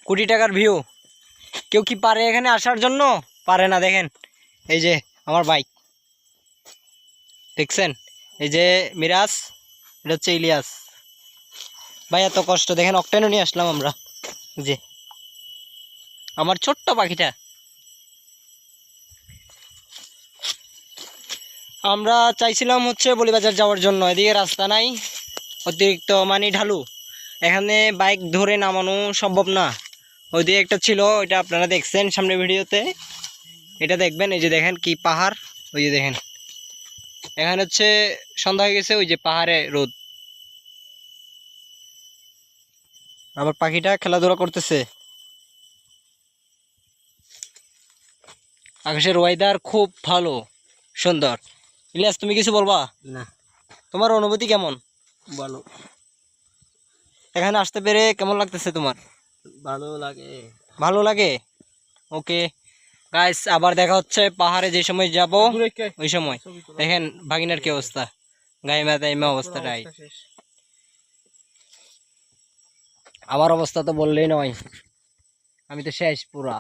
কোটি টাকার ভিউ। কেউ কি পারে এখানে আসার জন্য? পারে না। দেখেন এই যে আমার বাইক দেখছেন, এই যে মিরাজ, এটা হচ্ছে ইলিয়াস ভাই। এত কষ্ট দেখেন, অকটেনও নিয়ে আসলাম আমরা। যে আমার ছোট্ট পাখিটা। আমরা চাইছিলাম হচ্ছে বলিবাজার যাওয়ার জন্য, এদিকে রাস্তা নাই, অতিরিক্ত মানে ঢালু, এখানে বাইক ধরে নামানো সম্ভব না। ওইদিকে একটা ছিল, ওইটা আপনারা দেখছেন সামনে ভিডিওতে, এটা দেখবেন। এই যে দেখেন কি পাহাড়, ওই যে দেখেন এখানে হচ্ছে সন্ধ্যা হয়ে গেছে, ওই যে পাহাড়ে রোদ। আবার পাখিটা খেলাধুলা করতেছে। আকাশের ওয়েদার খুব ভালো, সুন্দর। ইলিয়াস তুমি কিছু বলবা? না, তোমার অনুভূতি কেমন? ভালো। এখানে আসতে পেরে কেমন লাগতেছে তোমার? ভালো লাগে। ভালো লাগে। ওকে গাইস, আবার দেখা হচ্ছে পাহাড়ে যে সময় যাব ওই সময়। দেখেন ভাগিনার কি অবস্থা, গায়ে মাথায় অবস্থাটাই। আমার অবস্থা তো বললেই নয়, আমি তো শেষ পুরা।